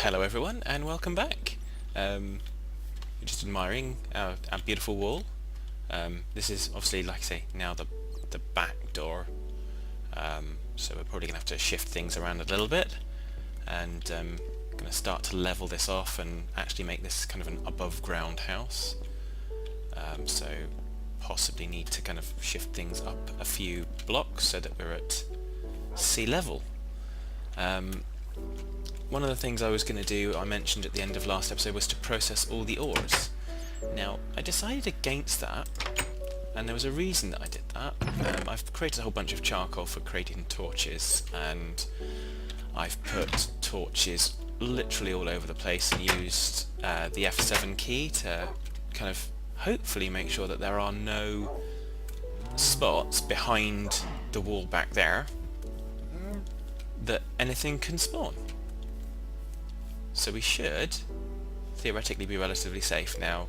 Hello everyone and welcome back. You're just admiring our beautiful wall. This is obviously, like I say, now the back door. So we're probably going to have to shift things around a little bit and going to start to level this off and actually make this kind of an above ground house. So possibly need to kind of shift things up a few blocks so that we're at sea level. One of the things I was going to do, I mentioned at the end of last episode, was to process all the ores. Now, I decided against that, and there was a reason that I did that. I've created a whole bunch of charcoal for creating torches, and I've put torches literally all over the place and used the F7 key to kind of hopefully make sure that there are no spots behind the wall back there that anything can spawn. So we should theoretically be relatively safe now.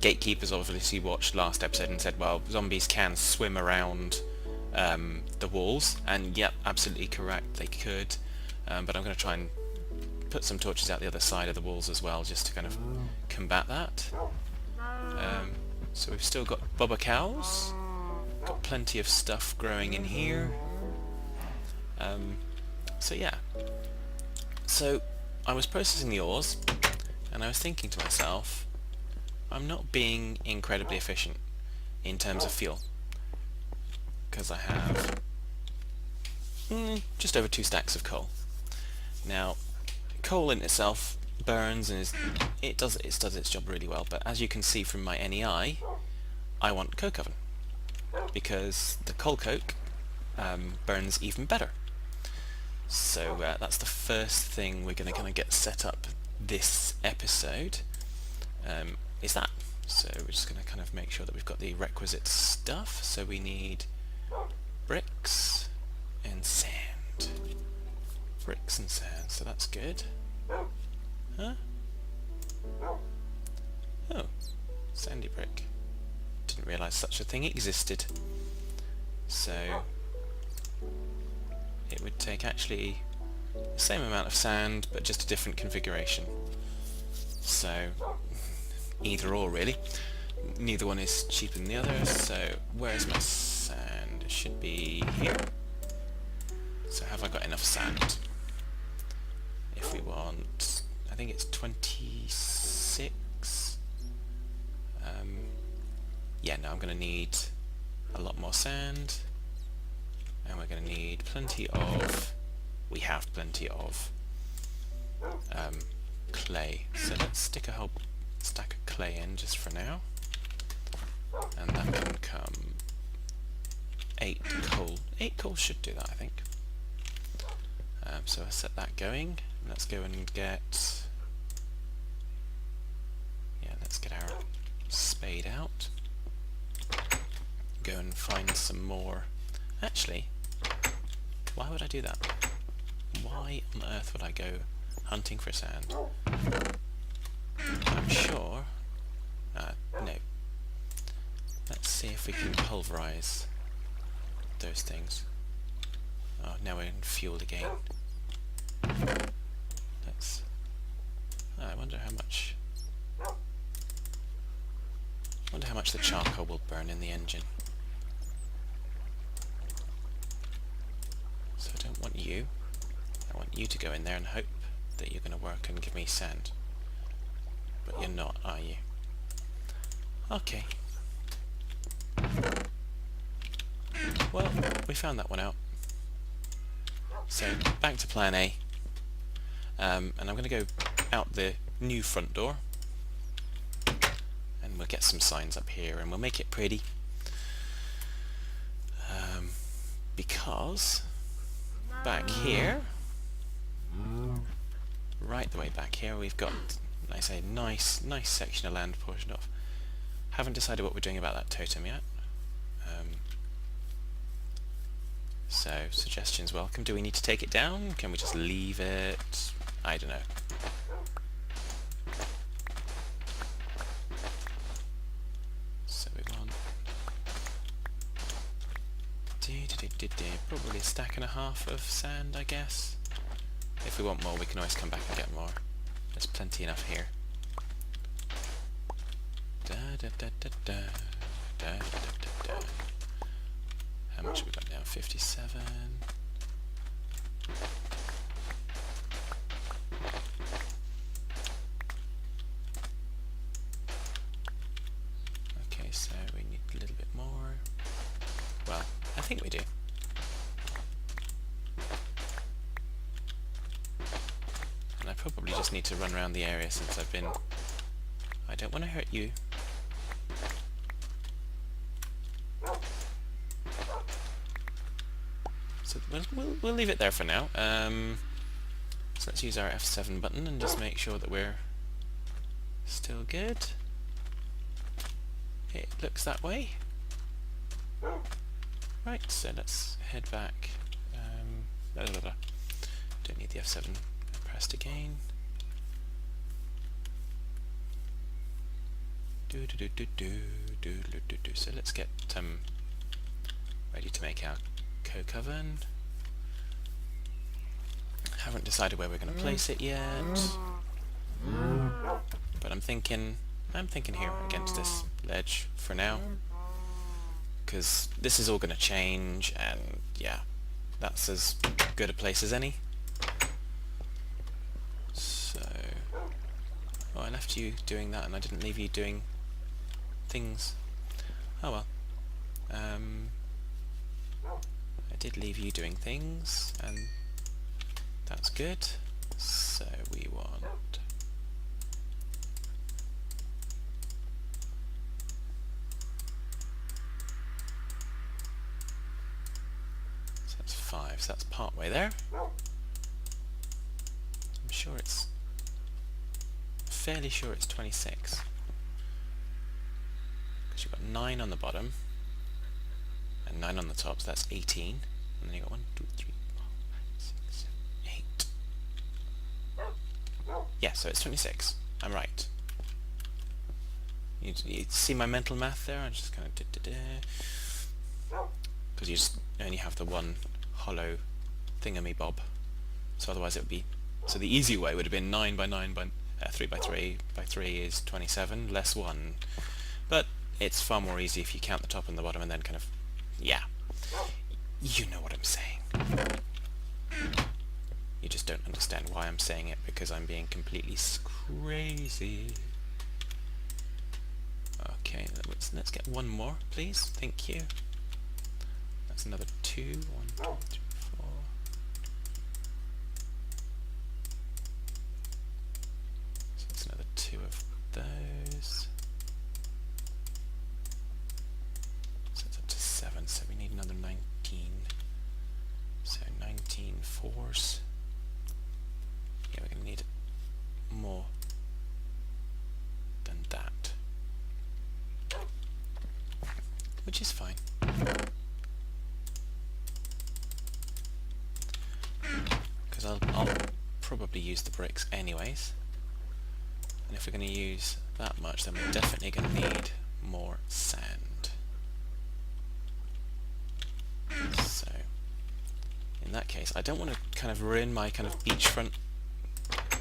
Gatekeepers obviously watched last episode and said, well, zombies can swim around the walls, and yep, absolutely correct, they could. But I'm going to try and put some torches out the other side of the walls as well, just to kind of combat that. So we've still got bobber cows, got plenty of stuff growing in here. So yeah. So I was processing the ores, and I was thinking to myself, I'm not being incredibly efficient in terms of fuel, because I have just over 2 stacks of coal. Now, coal in itself burns and it does its job really well, but as you can see from my NEI, I want coke oven, because the coal coke burns even better. So that's the first thing we're going to kind of get set up this episode, is that. So we're just going to kind of make sure that we've got the requisite stuff. So we need bricks and sand. Bricks and sand, so that's good. Huh? Oh, sandy brick. Didn't realise such a thing existed. So it would take actually the same amount of sand, but just a different configuration. So either or really. Neither one is cheaper than the other, so where's my sand? It should be here. So have I got enough sand? If we want, I think it's 26. Yeah, no, I'm going to need a lot more sand. And we're going to need plenty of, we have plenty of clay. So let's stick a whole stack of clay in just for now. And that can come 8 coal. 8 coal should do that, I think. So I'll set that going. Let's go and get, let's get our spade out. Go and find some more. Actually, why would I do that? Why on earth would I go hunting for sand? I'm sure... no. Let's see if we can pulverize those things. Oh, now we're in fuel again. Let's... I wonder how much the charcoal will burn in the engine. So I don't want you. I want you to go in there and hope that you're going to work and give me sand. But you're not, are you? Okay. Well, we found that one out. So, back to plan A. And I'm going to go out the new front door. And we'll get some signs up here and we'll make it pretty. Because back here, right the way back here, we've got, like I say, nice section of land portioned off. Haven't decided what we're doing about that totem yet. So suggestions welcome. Do we need to take it down? Can we just leave it? I don't know. So we want probably a stack and a half of sand, I guess. if we want more, we can always come back and get more. There's plenty enough here. Da, da, da, da, da, da, da, da, da. How much have we got now? 57. Okay, so we need a little bit more. Well, I think we do. And I probably just need to run around the area since I've been... I don't want to hurt you. So we'll leave it there for now. So let's use our F7 button and just make sure that we're still good. It looks that way. Right, so let's head back. Don't need the F7 pressed again. So let's get ready to make our coke oven. Haven't decided where we're going to place it yet, but I'm thinking here against this ledge for now, because this is all going to change, and yeah, that's as good a place as any. So, oh, I left you doing that and I didn't leave you doing things. Oh well. I did leave you doing things, and that's good. So we want... So that's 5, so that's part way there. I'm sure it's... fairly sure it's 26. Because you've got 9 on the bottom, and 9 on the top, so that's 18. And then you got 1, 2, 3, 4, 5, 6, 7, 8. Yeah, so it's 26. I'm right. You see my mental math there? I just kind of because you just only have the one hollow thingamy-bob. So otherwise it would be... So the easy way would have been 9 by 9 by 3 by 3 by 3 is 27, less 1. But it's far more easy if you count the top and the bottom and then kind of... Yeah. You know what I'm saying. You just don't understand why I'm saying it, because I'm being completely crazy. Okay, let's get one more, please. Thank you. That's another 2. 1, 2, 3, 4. So that's another 2 of those. So it's up to 7, so we need another 19. So 19 fours. Yeah, we're going to need more than that. Which is fine. Because I'll probably use the bricks anyways. And if we're going to use that much, then we're definitely going to need more sand. So, in that case, I don't want to kind of ruin my kind of beachfront,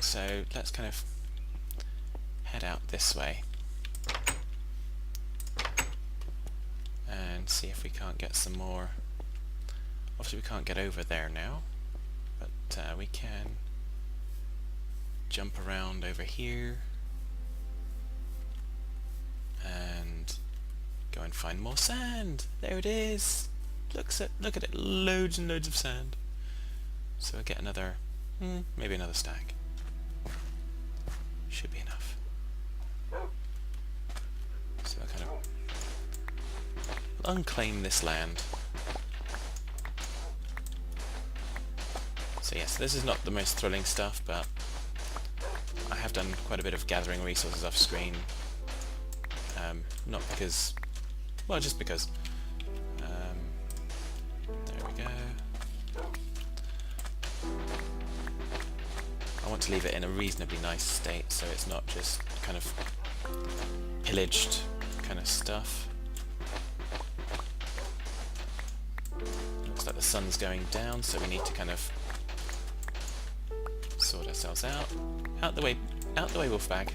so let's kind of head out this way and see if we can't get some more. Obviously we can't get over there now, but we can jump around over here and go and find more sand. There it is. Look at it, loads and loads of sand. So we'll get another, maybe another stack. Should be enough. So we'll kind of unclaim this land. So yes, this is not the most thrilling stuff, but I have done quite a bit of gathering resources off screen. Not because, well, just because. There we go. I want to leave it in a reasonably nice state, so it's not just kind of pillaged kind of stuff. Looks like the sun's going down, so we need to kind of ourselves out. Out the way, wolfbag.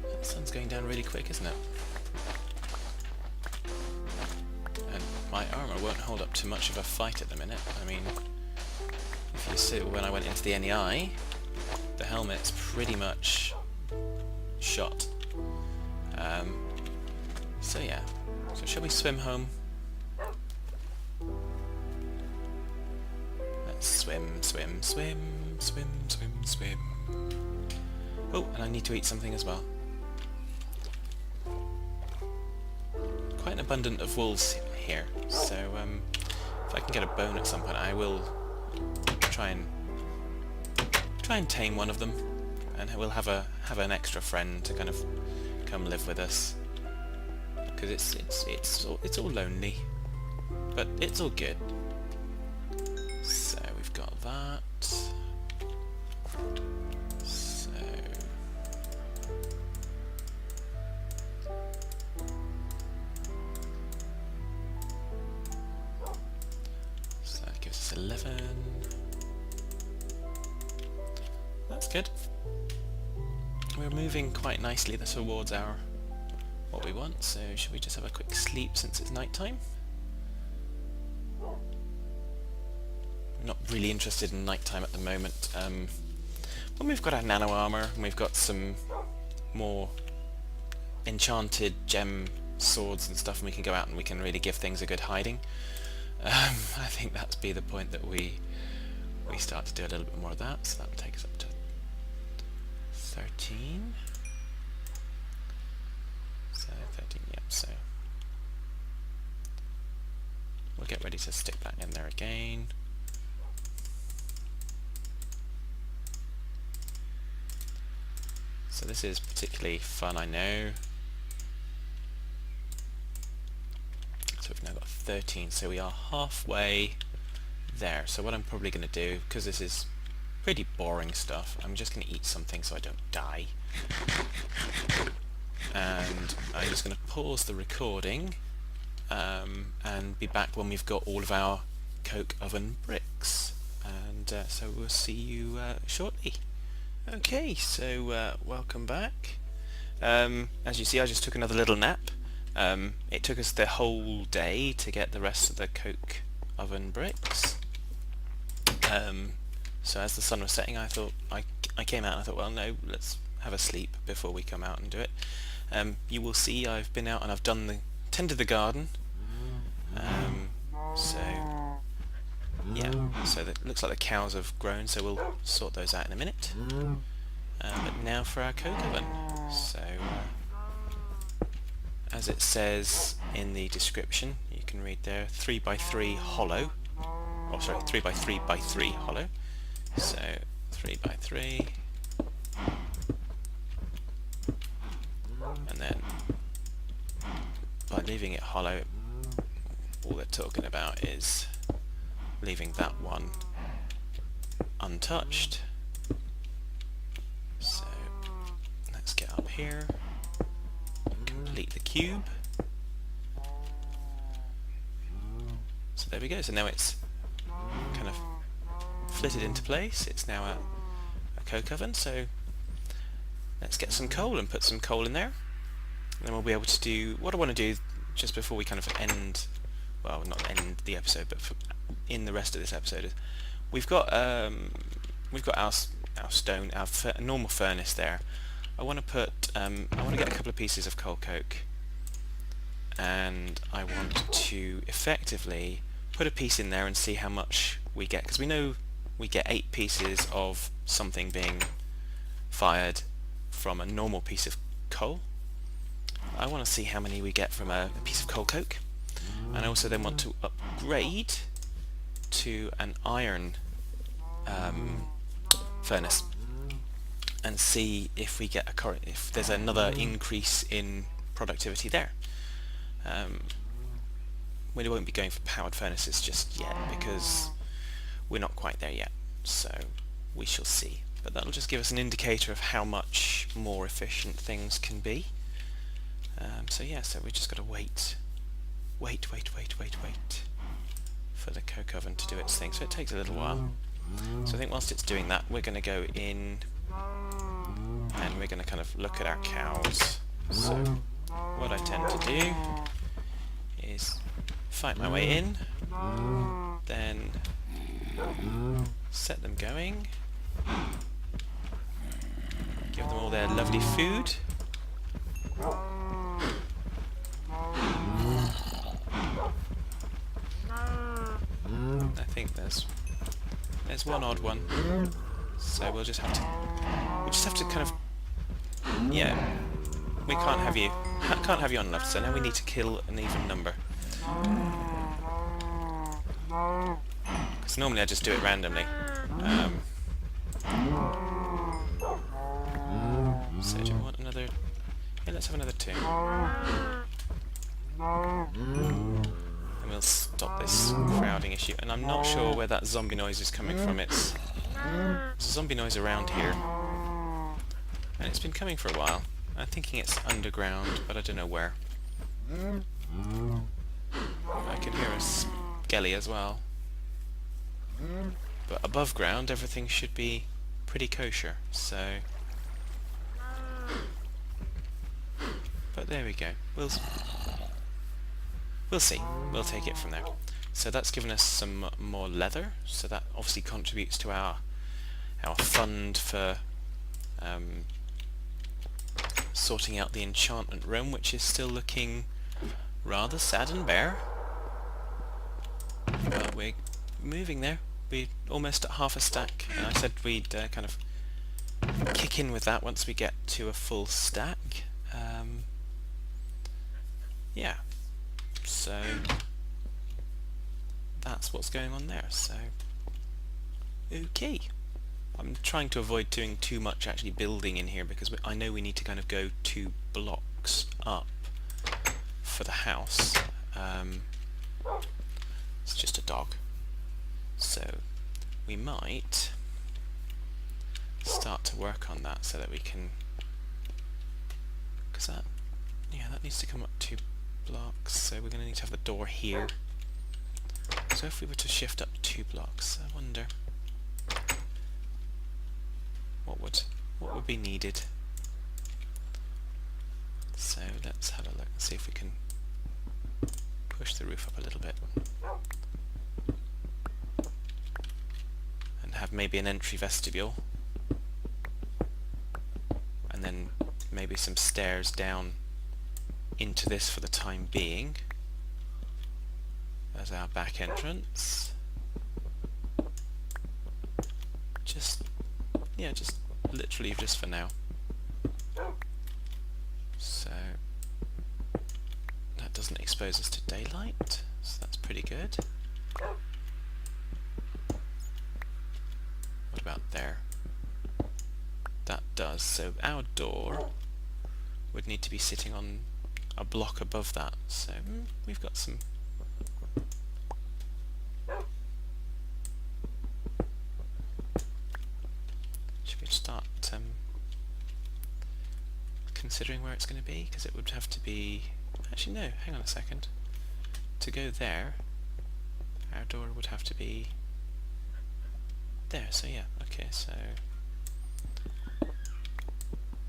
That sun's going down really quick, isn't it? And my armour won't hold up to much of a fight at the minute. I mean, if you see when I went into the NEI, the helmet's pretty much shot. So yeah, so shall we swim home? Let's swim. Oh, and I need to eat something as well. Quite an abundance of wolves here, so if I can get a bone at some point, I will try and tame one of them, and we'll have an extra friend to kind of come live with us, because it's all lonely, but it's all good. So we've got that. So that gives us 11. That's good. We're moving quite nicely towards what we want, so should we just have a quick sleep since it's night time? I'm not really interested in nighttime at the moment. When we've got our nano armour and we've got some more enchanted gem swords and stuff, and we can go out and we can really give things a good hiding, I think that'd be the point that we start to do a little bit more of that. So that would take us up to 13. So 13, yep, so we'll get ready to stick that in there again. So this is particularly fun, I know. So we've now got 13, so we are halfway there. So what I'm probably going to do, because this is pretty boring stuff, I'm just going to eat something so I don't die. And I'm just going to pause the recording and be back when we've got all of our coke oven bricks. And so we'll see you shortly. Okay, so welcome back. As you see, I just took another little nap. It took us the whole day to get the rest of the coke oven bricks. So as the sun was setting, I thought I came out and I thought, well, no, let's have a sleep before we come out and do it. You will see I've been out and I've tended the garden. So yeah, so it looks like the cows have grown, so we'll sort those out in a minute. But now for our coke oven. So as it says in the description, you can read there, 3x3 hollow. Oh, sorry, 3x3x3 hollow. So 3x3, and then by leaving it hollow, all they're talking about is leaving that one untouched. So let's get up here, complete the cube. So there we go, so now it's kind of flitted into place. It's now a coke oven, so let's get some coal and put some coal in there, and then we'll be able to do what I want to do just before we kind of end, well, not end the episode, but in the rest of this episode, is we've got our stone, our normal furnace there. I want to get a couple of pieces of coal coke, and I want to effectively put a piece in there and see how much we get, because we know we get 8 pieces of something being fired from a normal piece of coal. I want to see how many we get from a piece of coal coke, and I also then want to upgrade to an iron furnace and see if we get if there's another increase in productivity there. We won't be going for powered furnaces just yet because we're not quite there yet, so we shall see. But that'll just give us an indicator of how much more efficient things can be. So yeah, so we've just got to wait. for the coke oven to do its thing, so it takes a little while. So I think whilst it's doing that, we're going to go in and we're going to kind of look at our cows. So what I tend to do is fight my way in, then set them going, give them all their lovely food. I think there's one odd one, so we'll just have to kind of, yeah, we can't have you on enough, so now we need to kill an even number. Because normally I just do it randomly. So do you want another? Yeah, let's have another 2. And we'll stop this crowding issue. And I'm not sure where that zombie noise is coming from. It's a zombie noise around here. And it's been coming for a while. I'm thinking it's underground, but I don't know where. I can hear a skelly as well. But above ground, everything should be pretty kosher, so... But there we go. We'll see. We'll take it from there. So that's given us some more leather, so that obviously contributes to our fund for sorting out the enchantment room, which is still looking rather sad and bare. But we're moving there. We're almost at half a stack, and I said we'd kind of kick in with that once we get to a full stack. Yeah, so that's what's going on there. So okay, I'm trying to avoid doing too much actually building in here, because I know we need to kind of go 2 blocks up for the house. It's just a dog, so we might start to work on that so that we can, because that needs to come up 2 blocks, so we're going to need to have the door here. So if we were to shift up 2 blocks, I wonder what would be needed. So let's have a look and see if we can push the roof up a little bit and have maybe an entry vestibule, and then maybe some stairs down into this for the time being as our back entrance. Just literally just for now. So that doesn't expose us to daylight, so that's pretty good. What about there? That does. So our door would need to be sitting on a block above that, so we've got some. Should we start considering where it's going to be? Because it would have to be... Actually no, hang on a second. To go there, our door would have to be there, so yeah, okay, so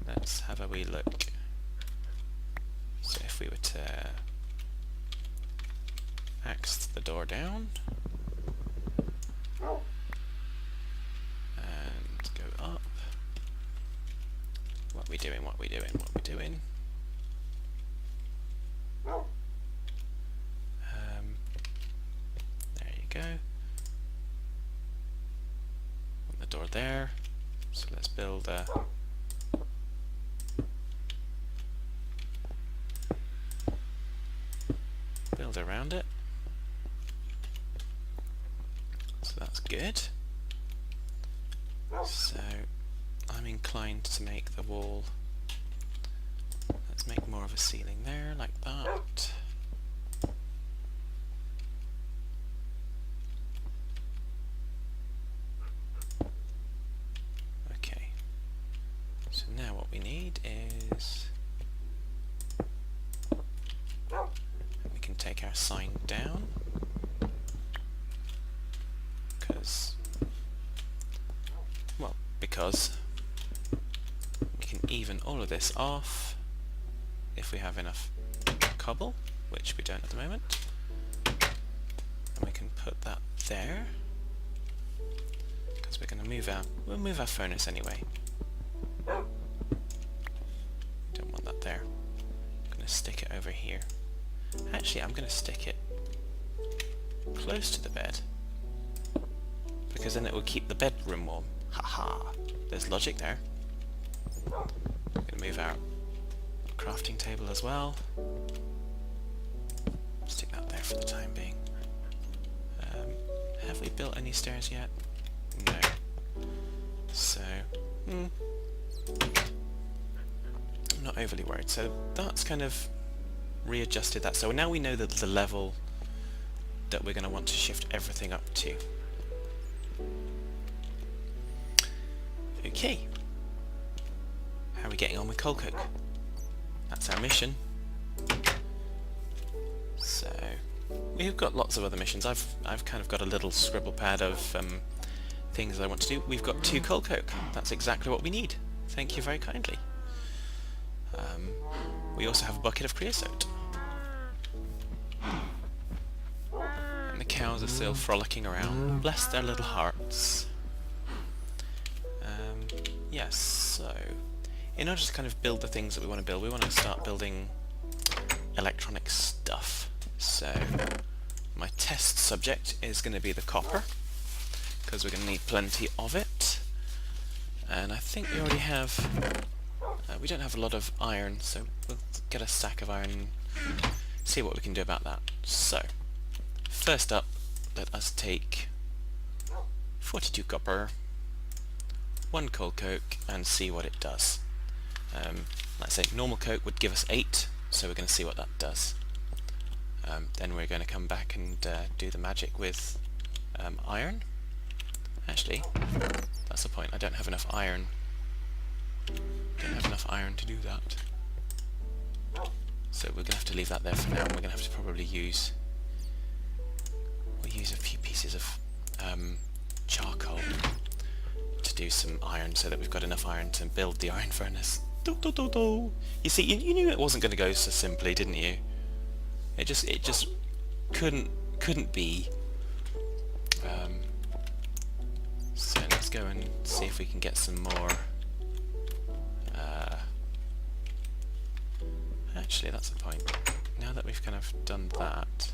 let's have a wee look. So if we were to axe the door down and go up, what we doing? There you go. Want the door there, so let's build a around it. So that's good. So I'm inclined to make the wall, let's make more of a ceiling there, like that. Okay, so now what we need is, we can take our sign down, can even all of this off if we have enough cobble, which we don't at the moment. And we can put that there, because we're going to we'll move our furnace anyway. Don't want that there. I'm going to stick it over here. Actually, I'm going to stick it close to the bed, because then it will keep the bedroom warm. Haha! There's logic there. I'm going to move our crafting table as well. Stick that there for the time being. Have we built any stairs yet? No. So, I'm not overly worried. So that's kind of readjusted that. So now we know that the level that we're going to want to shift everything up to. Okay. How are we getting on with coal coke? That's our mission. So we've got lots of other missions. I've kind of got a little scribble pad of things I want to do. We've got 2 coal coke. That's exactly what we need. Thank you very kindly. We also have a bucket of creosote. And the cows are still frolicking around. Bless their little hearts. Yes, so in order to kind of build the things that we want to build, we want to start building electronic stuff. So my test subject is going to be the copper, because we're going to need plenty of it. And I think we already have, we don't have a lot of iron, so we'll get a stack of iron and see what we can do about that. So first up, let us take 42 copper, 1 coal coke, and see what it does. Let's say normal coke would give us 8, so we're going to see what that does. Then we're going to come back and do the magic with iron. Actually, that's the point. I don't have enough iron. Don't have enough iron to do that. So we're going to have to leave that there for now. And we're going to have to probably use a few pieces of charcoal to do some iron, so that we've got enough iron to build the iron furnace. You see, you knew it wasn't going to go so simply, didn't you? It just couldn't be. So let's go and see if we can get some more. Actually, that's the point. Now that we've kind of done that,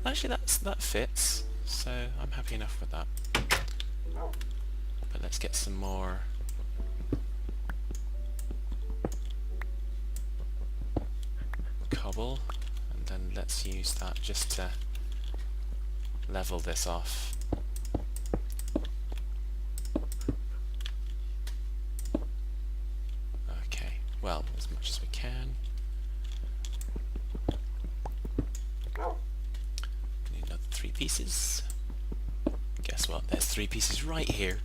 actually that fits. So I'm happy enough with that. But let's get some more. Cobble, and then let's use that just to level this off. Okay, well, as much as we can. We need another 3 pieces. Guess what? There's 3 pieces right here.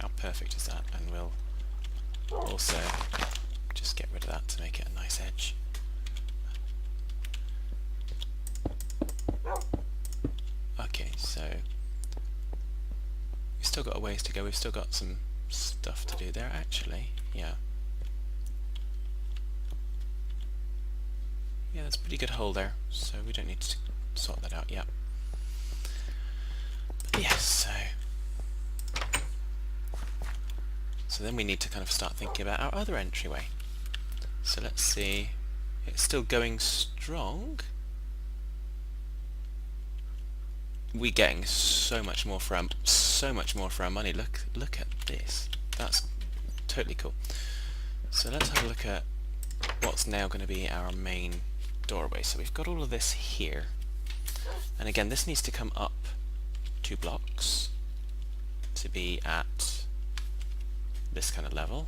How perfect is that? And we'll also just get rid of that to make it a nice edge. Okay, so we've still got a ways to go. We've still got some stuff to do there, actually. Yeah, that's a pretty good hole there, so we don't need to sort that out yet. But yes, so then we need to kind of start thinking about our other entryway. So let's see. It's still going strong. We're getting so much more for our money. Look at this. That's totally cool. So let's have a look at what's now going to be our main doorway. So we've got all of this here, and again, this needs to come up 2 blocks to be at this kind of level.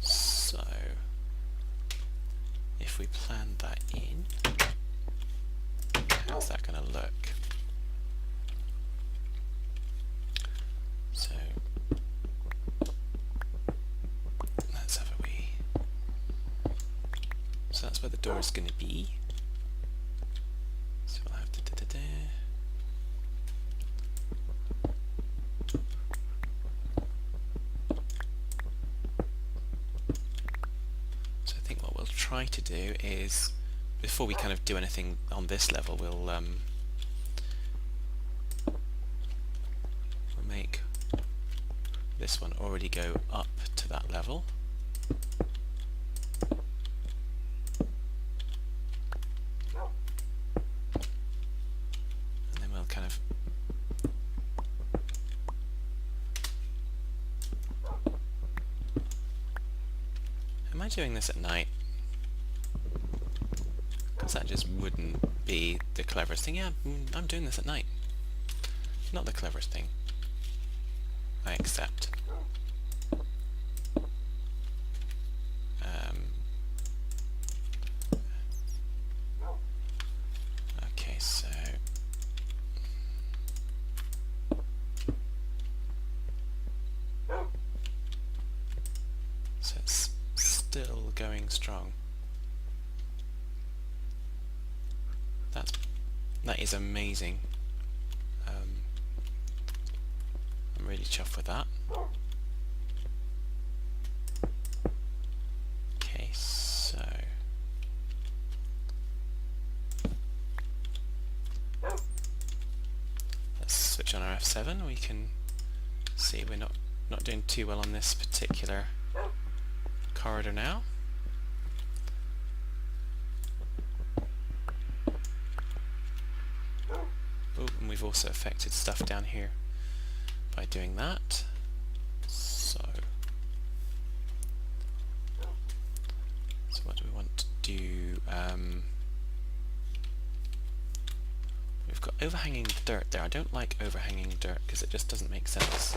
So if we plan that in, how's that going to look? So let's have a wee. So that's where the door is going to be. So we'll have to try to do is, before we kind of do anything on this level, we'll make this one already go up to that level. And then we'll kind of am I doing this at night? Because that just wouldn't be the cleverest thing. Yeah, I'm doing this at night. Not the cleverest thing. I accept. Okay, so it's still going strong. That is amazing. I'm really chuffed with that. Okay, so let's switch on our F7. We can see we're not doing too well on this particular corridor now. Oh, and we've also affected stuff down here by doing that. So what do we want to do? We've got overhanging dirt there. I don't like overhanging dirt because it just doesn't make sense.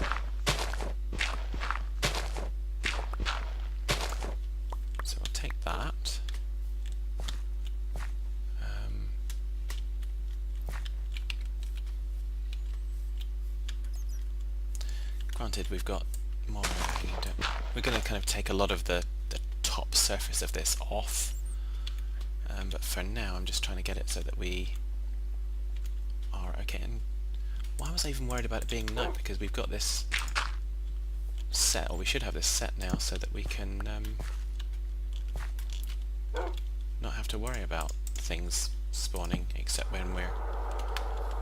So I'll take that. Granted, we've got more overhanging dirt. We're going to kind of take a lot of the top surface of this off, but for now I'm just trying to get it so that we are okay. And why was I even worried about it being night? Because we've got this set, or we should have this set now, so that we can not have to worry about things spawning, except when we're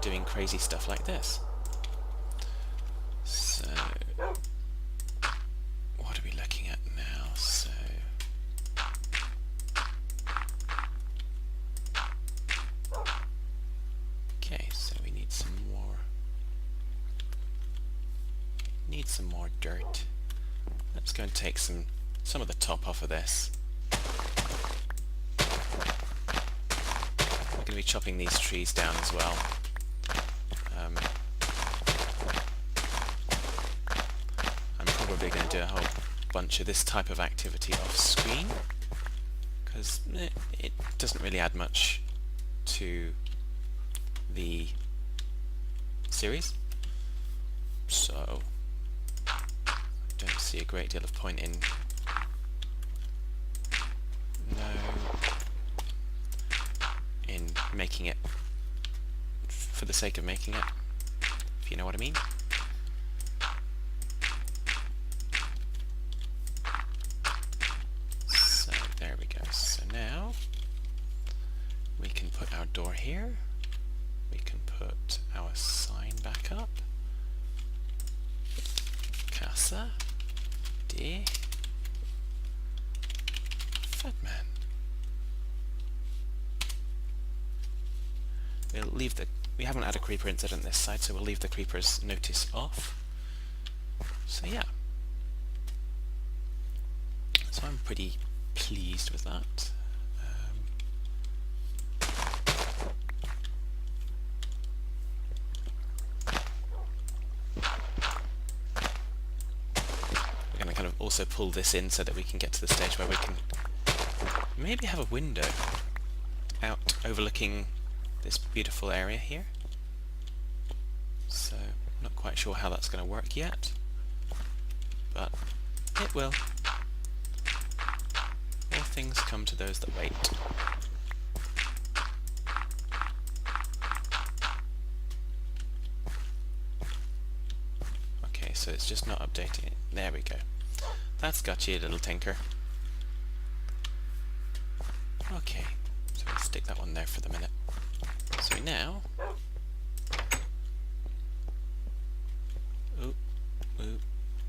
doing crazy stuff like this. So what are we looking at now? So okay, so we need some more dirt. Let's go and take some of the top off of this. We're going to be chopping these trees down as well. Probably going to do a whole bunch of this type of activity off screen because it doesn't really add much to the series, so I don't see a great deal of point in making it for the sake of making it, if you know what I mean. There we go. So now we can put our door here. We can put our sign back up. Casa de Fatman. We'll leave we haven't had a creeper incident this side, so we'll leave the creeper's notice off. So yeah. So I'm pretty pleased with that. We're going to kind of also pull this in so that we can get to the stage where we can maybe have a window out overlooking this beautiful area here. So not quite sure how that's going to work yet, but it will. All things come to those that wait. Okay, so it's just not updating it. There we go. That's got you, little tinker. Okay, so we'll stick that one there for the minute. So now,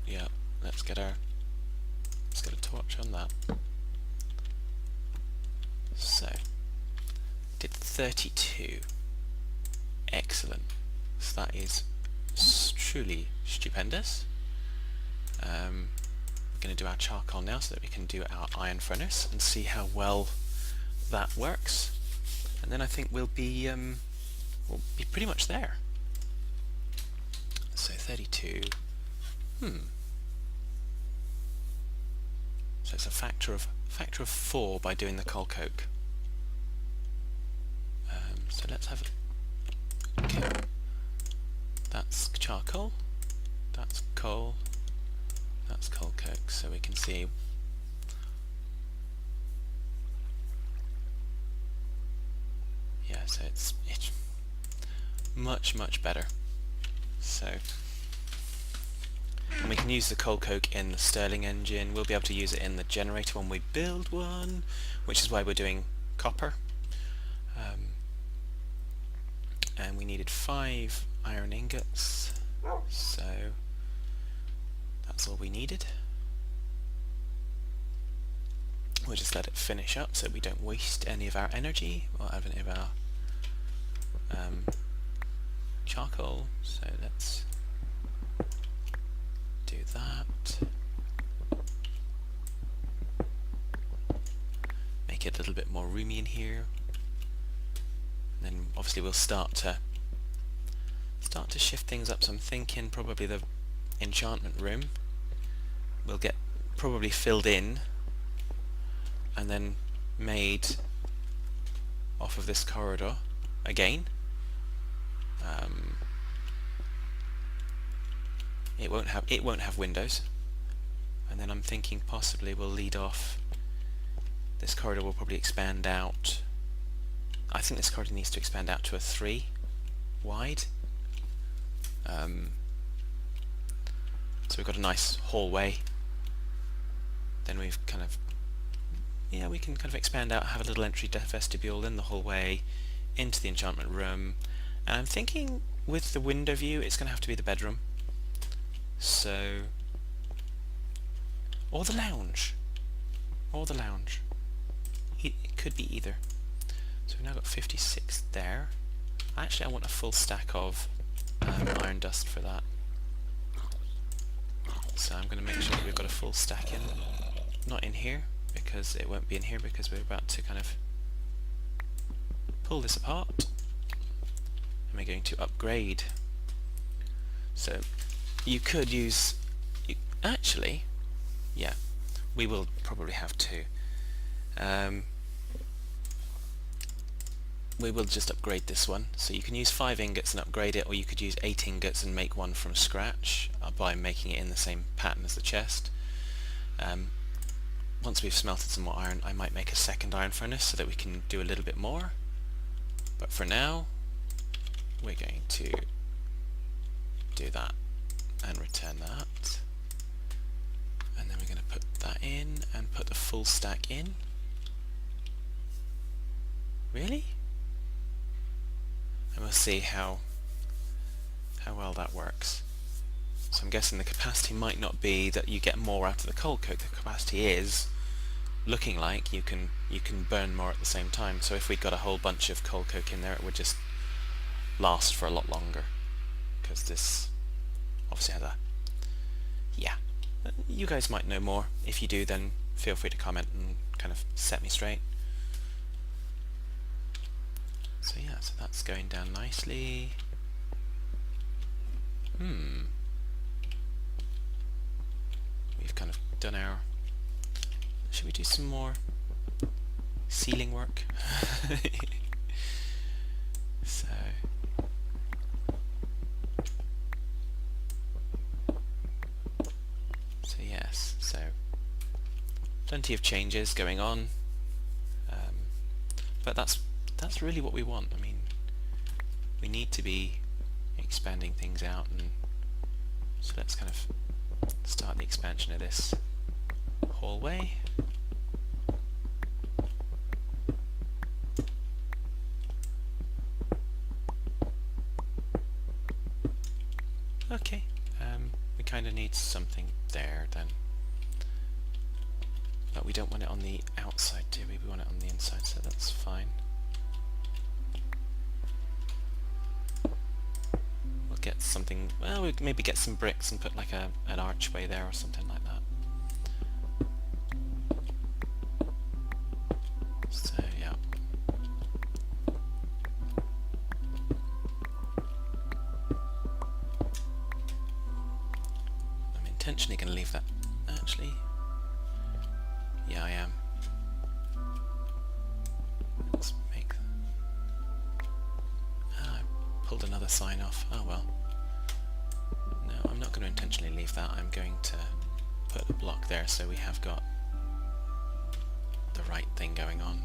yeah, let's get a torch on that. So, did 32. Excellent. So that is truly stupendous. We're going to do our charcoal now so that we can do our iron furnace and see how well that works. And then I think we'll be pretty much there. So 32. So it's a factor of 4 by doing the coal coke. So let's have it. Okay. That's charcoal. That's coal. That's coal coke. So we can see. Yeah. So it's much better. So. And we can use the coal coke in the Stirling engine. We'll be able to use it in the generator when we build one, which is why we're doing copper. And we needed 5 iron ingots, so that's all we needed. We'll just let it finish up so we don't waste any of our energy or any of our charcoal. So let's do that. Make it a little bit more roomy in here. And then obviously we'll start to shift things up. So I'm thinking probably the enchantment room will get probably filled in and then made off of this corridor again. It won't have windows, and then I'm thinking possibly we'll lead off. This corridor will probably expand out. I think this corridor needs to expand out to a 3 wide. So we've got a nice hallway. Then we've kind of, we can kind of expand out, have a little entry vestibule in the hallway into the enchantment room. And I'm thinking with the window view, it's going to have to be the bedroom. So, or the lounge. It could be either. So we've now got 56 there. Actually, I want a full stack of iron dust for that. So I'm going to make sure that we've got a full stack in. Not in here, because it won't be in here because we're about to kind of pull this apart. And we're going to upgrade. So you could use... actually, yeah, we will probably have to. We will just upgrade this one. So you can use 5 ingots and upgrade it, or you could use 8 ingots and make one from scratch by making it in the same pattern as the chest. Once we've smelted some more iron, I might make a second iron furnace so that we can do a little bit more. But for now, we're going to do that and return that. And then we're going to put that in and put the full stack in. Really? And we'll see how well that works. So I'm guessing the capacity might not be that you get more out of the coal coke. The capacity is looking like you can burn more at the same time. So if we'd got a whole bunch of coal coke in there, it would just last for a lot longer. Because this obviously has a... yeah. You guys might know more. If you do, then feel free to comment and kind of set me straight. So yeah, so that's going down nicely. We've kind of done our... should we do some more ceiling work? So yes, so plenty of changes going on, but that's really what we want. I mean, we need to be expanding things out, and so let's kind of start the expansion of this hallway. need something there then. But we don't want it on the outside, do we? We want it on the inside, so that's fine. We'll get something, well, we'll maybe get some bricks and put like an archway there or something like that. So, yeah. I'm intentionally going to leave that, actually. Yeah, I am. Let's make... I pulled another sign off. Oh well. No, I'm not going to intentionally leave that. I'm going to put a block there so we have got the right thing going on.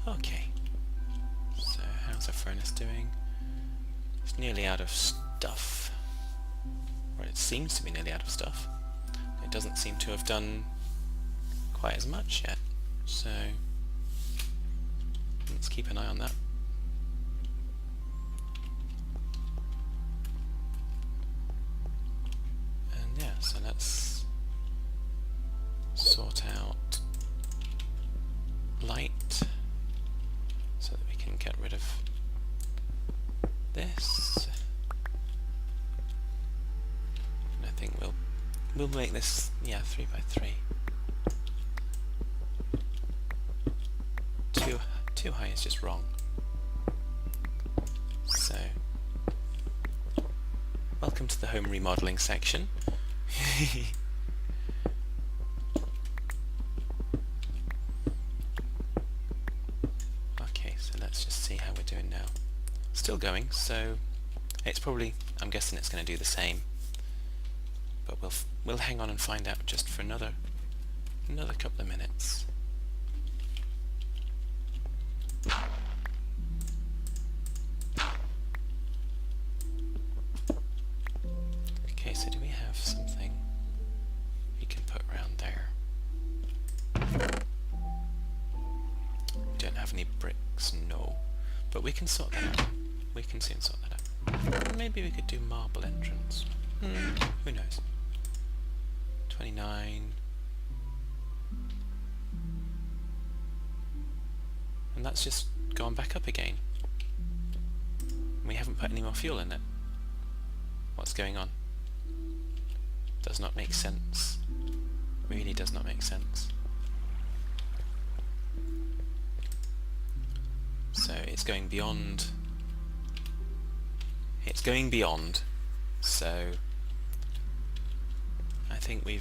Okay. So how's our furnace doing? It's nearly out of stuff. Or it seems to be nearly out of stuff. It doesn't seem to have done quite as much yet, so let's keep an eye on that. And yeah, so let's sort out light so that we can get rid of this. And I think we'll make this, yeah, 3 by 3. Too high is just wrong. So, welcome to the home remodeling section. Okay, so let's just see how we're doing now. Still going, so it's probably, I'm guessing it's going to do the same. But we'll hang on and find out just for another couple of minutes. Okay, so do we have something we can put around there? We don't have any bricks, no. But we can sort that out. We can soon sort that out. Maybe we could do marble entrance. Who knows? 29. And that's just gone back up again. We haven't put any more fuel in it. What's going on? Does not make sense. Really does not make sense. So it's going beyond. It's going beyond. So I think we're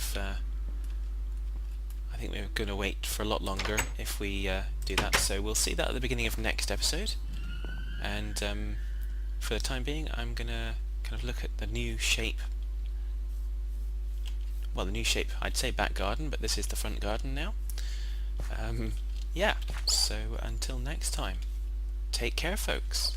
going to wait for a lot longer if we do that. So we'll see that at the beginning of next episode. And for the time being, I'm going to kind of look at the new shape. Well, the new shape, I'd say back garden, but this is the front garden now. Yeah, so until next time, take care, folks.